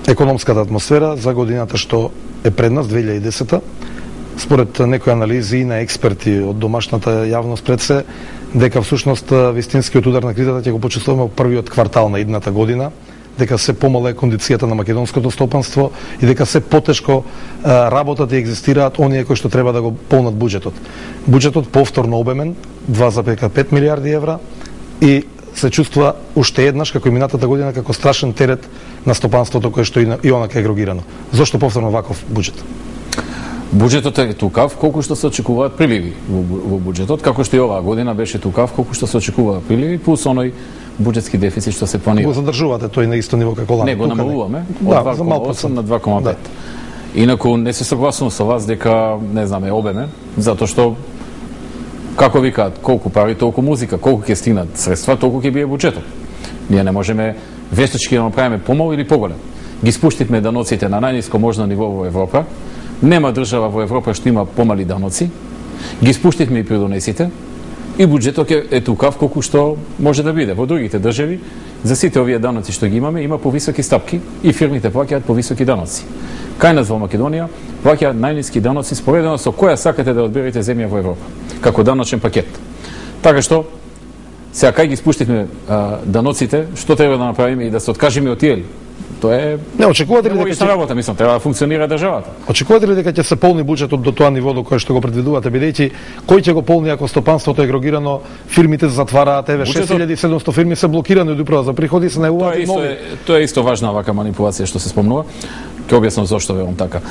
економската атмосфера за годината што е пред нас, 2010-та. Според некои анализи и на експерти од домашната јавност пред се, дека всушност вистинскиот удар на кризата ќе го почувствуваме во првиот квартал на идната година, дека се помала е кондицијата на македонското стопанство и дека се потешко работат и екзистираат оние кои што треба да го полнат буџетот. Буџетот повторно обемен, 2,5 милиарди евра, и се чувствува уште еднаш како и минатата година како страшен терет на стопанството кое што и онака е егрогирано. Зошто повторно ваков буџет? Буџетот е тукав колку што се очекуваат приливи во буџетот, како што и оваа година беше тукав колку што се очекуваат приливи, плюс оној буџетски дефицит што се планира. Го задржувате тој на исто ниво како лани? Не, го намалуваме од 2,8 на 2,5. Да. Инаку не се согласувам со вас дека, не знаме, обеме, затоа што како викаат, колку пари, толку музика, колку ќе стигнат средства, толку ќе бие буџетот. Ние не можеме вештачки да направиме помал или поголем. Ги спуштивме даноците на најниско можно ниво во Европа. Нема држава во Европа што има помали даноци. Ги спуштивме и придонесите. И буџетот е тукав колку што може да биде. Во другите држави, за сите овие даноци што ги имаме, има повисоки стапки и фирмите плаќаат повисоки даноци. Кај нас во Македонија плаќаат најниски даноци споредено со која сакате да одберете земја во Европа, како даночен пакет. Така што, сега кај ги спуштивме даноците, што треба да направиме и да се откажеме од тие? Тоа е не очекувате ли дека ќе работа, мислам, треба да функционира државата. Очекувате ли дека ќе се полни буџетот до тоа ниво до кое што го предвидувате, бидејќи кој ќе го полни ако стопанството е егрогирано, фирмите затвараат, еве 6700 фирми се блокирани од управа за приходи и се најавуваат нови. Тоа е исто важна вака манипулација што се спомнува. Ќе објаснам зошто велам така.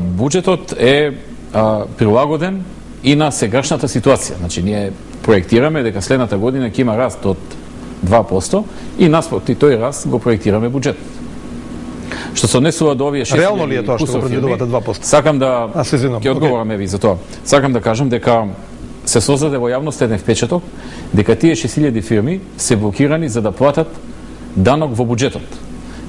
Буџетот е прилагоден и на сегашната ситуација. Значи ние проектираме дека следната година ќе има раст од 2% и наспроти тој раст го проектираме буџет. Што се однесува до овие 6 реално ли е тоа што го предвидувате 2%? Сакам да ќе одговорам ви за тоа. Сакам да кажам дека се создаде во јавноста еден впечаток дека тие 6000 фирми се блокирани за да платат данок во буџетот.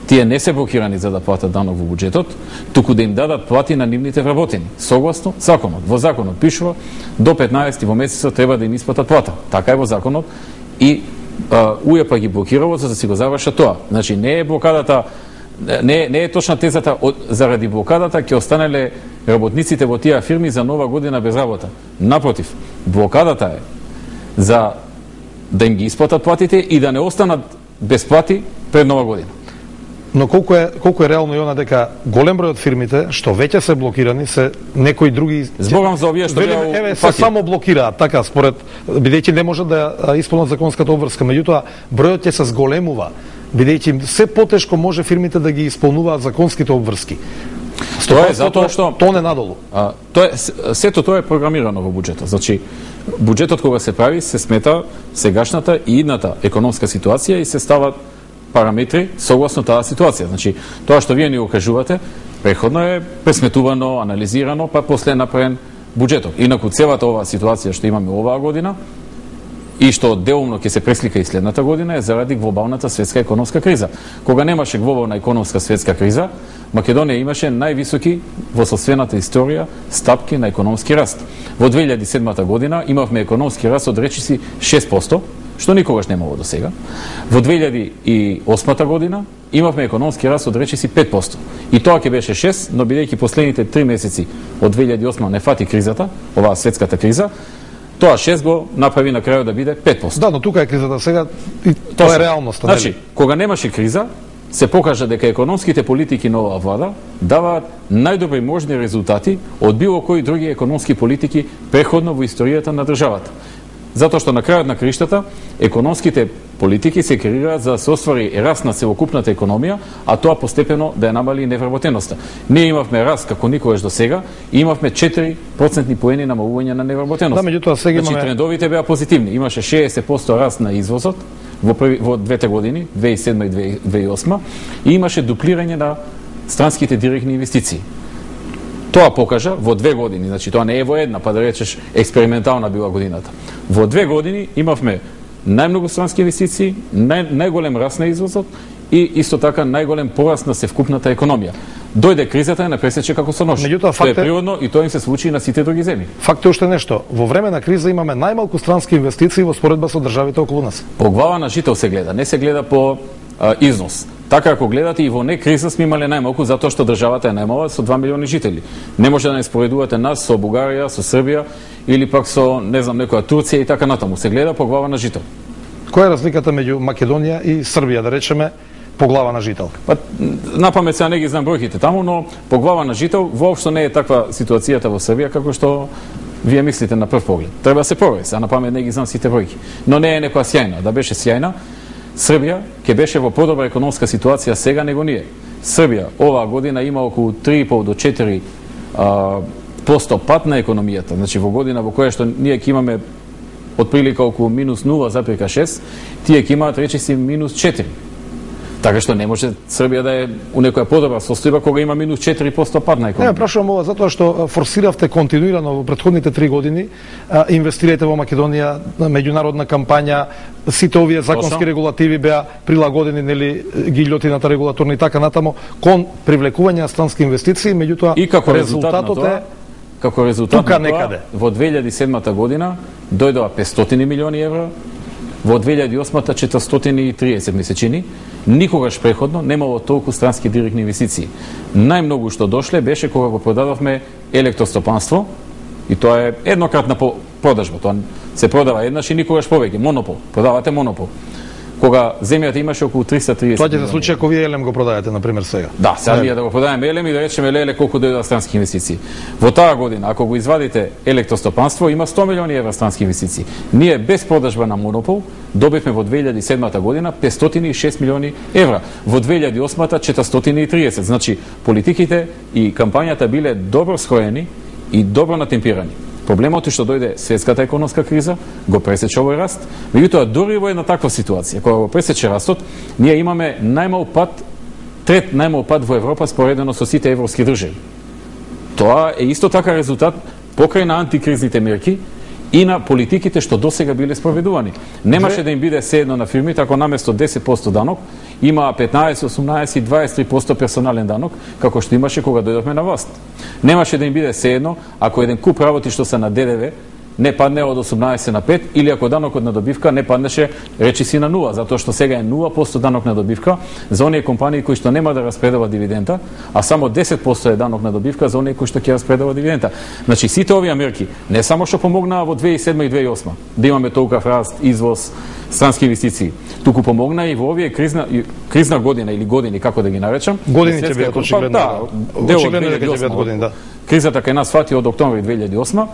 Тие не се блокирани за да платат данок во буџетот, туку да им дадат плати на нивните вработени, согласно законот. Во законот пишува до 15 во месецот треба да им исплатат плата. Така е во законот и УЈП ги блокирало за да си го завршат тоа. Значи не е блокадата, не е точна тезата заради блокадата ќе останеле работниците во тие фирми за нова година без работа. Напротив, блокадата е за да им ги исплатат платите и да не останат без плати пред нова година. Но колку е реално и она дека голем број од фирмите што веќе се блокирани се некои други зборам за овие што еве се само блокираат така според бидејќи не можат да исполнат законската обврска, меѓутоа бројот ќе се зголемува бидејќи се потешко може фирмите да ги исполнуваат законските обврски. Тоа е затоа што тоне надолу. Тоа е сето тоа е програмирано во буџетот. Значи буџетот кога се прави се смета сегашната и идната економска ситуација и се стават параметри согласно таа ситуација. Значи, тоа што вие ни го кажувате, преходно е пресметувано, анализирано, па после е направен буџетот. Инаку целата оваа ситуација што имаме оваа година и што делумно ќе се преслика и следната година е заради глобалната светска економска криза. Кога немаше глобална економска светска криза, Македонија имаше највисоки во соцсвената историја стапки на економски раст. Во 2007 година имавме економски раст од речиси 6%, што никогаш немало до сега. Во 2008 година имавме економски раст од речиси 5%. И тоа ќе беше 6, но бидејќи последните 3 месеци од 2008 не фати кризата, оваа светската криза, тоа 6 го направи на крајот да биде 5%. Да, но тука е кризата сега и тоа е реалноста. Значи, кога немаше криза, се покажа дека економските политики на оваа влада даваат најдобри можни резултати од било кои други економски политики преходно во историјата на државата. Затоа што на крајот на криштата економските политики се креираат за да се оствари раст на целокупната економија, а тоа постепено да ја намали невработеноста. Ние имавме раст како никогаш до сега и имавме 4% поени намалување на невработеноста. Да, меѓутоа сега имаме... Значи трендовите беа позитивни. Имаше 60% раст на извозот во двете години, 2007 и 2008, и имаше дуплирање на странските директни инвестиции. Тоа покажа во 2 години, значи тоа не е во една, па да речеш експериментална била годината. Во 2 години имавме најмногу странски инвестиции, најголем раст на извозот и исто така најголем пораст на севкупната економија. Дојде кризата и напресече како со нож. Тоа е природно и тоа им се случи и на сите други земји. Факт е уште нешто. Во време на криза имаме најмалку странски инвестиции во споредба со државите околу нас. По глава на жител се гледа, не се гледа по износ. Така ако гледате и во не криза сме имале најмалку затоа што државата е најмала со 2 милиони жители. Не може да не споредувате нас со Бугарија, со Србија или пак со не знам некоја Турција и така натаму. Се гледа по глава на жител. Која е разликата меѓу Македонија и Србија, да речеме, по глава на жител? Па, напамет сега не ги знам бројките таму, но по глава на жител воопшто не е таква ситуацијата во Србија како што вие мислите на прв поглед. Треба да се провери, а на памет не ги знам сите бројки. Но не е некоја сјајна. Да беше сјајна, Србија ќе беше во подобра економска ситуација сега него ние. Србија оваа година има околу 3,5 до 4% пат на економијата. Значи во година во која што ние ќе имаме отприлика околу минус 0,6, тие ќе имаат речиси минус 4. Така што не може Србија да е у некоја подобра состојба кога има минус 4% пад на економија. Не, прашувам ова затоа што форсиравте континуирано во претходните 3 години, инвестирајте во Македонија, меѓународна кампања, сите овие законски регулативи беа прилагодени, нели, гилјотината регулаторна и така натаму, кон привлекување на странски инвестиции, меѓутоа и како резултатот е како резултат на тоа, во 2007 година дојдоа 500 милиони евра, во 2008-та 430 ми се чини, никогаш преходно немало толку странски директни инвестиции. Најмногу што дошле беше кога го продадовме електростопанство, и тоа е еднократна продажба, тоа се продава еднаш и никогаш повеќе, монопол, продавате монопол. Кога земјата имаше околу 330. Тоа ќе се случи ако вие Елем го продајате, на пример, сега. Да, сега ние да го продајаме Елем и да речеме леле колку дојдоа странски инвестиции. Во таа година, ако го извадите електростопанство, има 100 милиони евра странски инвестиции. Ние без продажба на монопол добивме во 2007 година 506 милиони евра. Во 2008 430. Значи, политиките и кампањата биле добро скроени и добро натемпирани. Проблемот е што дојде светската економска криза, го пресече овој раст, меѓутоа дури во една таква ситуација, кога го пресече растот, ние имаме најмал пат, трет најмал пат во Европа споредено со сите европски држави. Тоа е исто така резултат покрај на антикризните мерки и на политиките што досега биле спроведувани. Немаше да им биде седно на фирмите ако наместо 10% данок има 15, 18 и 23% персонален данок, како што имаше кога дојдовме на власт. Немаше да им биде седно ако еден куп работи што се на ДДВ не падне од 18 на 5 или ако данокот на добивка не паднеше речиси на 0, затоа што сега е 0% данок на добивка за оние компании кои што нема да распредава дивиденда, а само 10% е данок на добивка за оние кои што ќе распредава дивиденда. Значи сите овие мерки не само што помогнаа во 2007 и 2008 да имаме толков раст, извоз, странски инвестиции, туку помогна и во овие кризна година или години, како да ги наречам. Години ќе бидат очигледно. Да, очигледно ќе бидат години, да. Кризата кај нас фати од октомври 2008.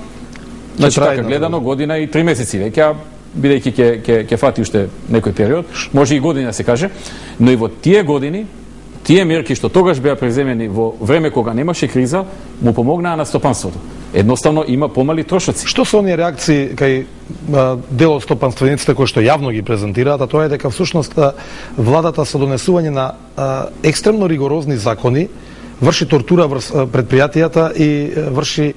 Значи, така гледано, година и 3 месеци веќе, бидејќи ќе фати уште некој период, може и година се каже, но и во тие години, тие мерки што тогаш беа преземени во време кога немаше криза, му помогнаа на стопанството. Едноставно има помали трошоци. Што се оние реакции кај дел од стопанствениците кои што јавно ги презентираат, а тоа е дека всушност владата со донесување на екстремно ригорозни закони врши тортура предпријатијата и врши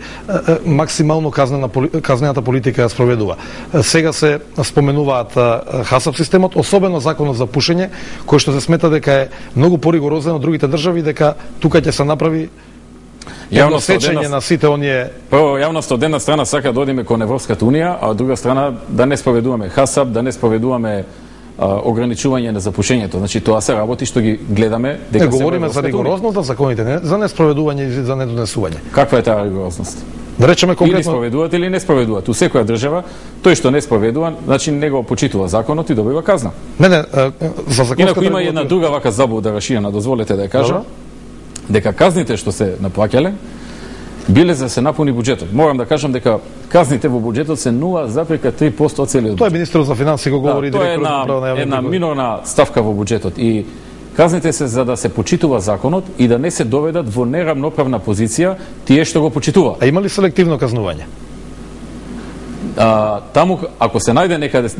максимално казнената политика ја спроведува. Сега се споменуваат ХАСАП системот, особено законот за пушење, кој што се смета дека е многу поригорозен од другите држави, дека тука ќе се направи сечење на сите оние. Прво, јавноста од една страна сака да одиме кон Европската унија, а од друга страна да не спроведуваме ХАСАП, да не спроведуваме ограничување на запушењето. Значи тоа се работи што ги гледаме дека се говориме за ригорозност на законите, не за неспроведување и за недонесување. Каква е таа ригорозност? Да речеме конкретно или спроведуваат или не спроведуваат. У секоја држава тој што не спроведува, значи не го почитува законот и добива казна. Не, за законската. Инаку има една друга вака заблуда раширена, дозволете да ја кажам, дека казните што се наплаќале биле за се напуни буџетот. Морам да кажам дека казните во буџетот се 0,3% од целиот. Тоа е министерот за финансии го говори директорот на управа на јавни приходи. Тоа е една минорна ставка во буџетот и казните се за да се почитува законот и да не се доведат во неравноправна позиција тие што го почитуваат. А има ли селективно казнување? Таму ако се најде некаде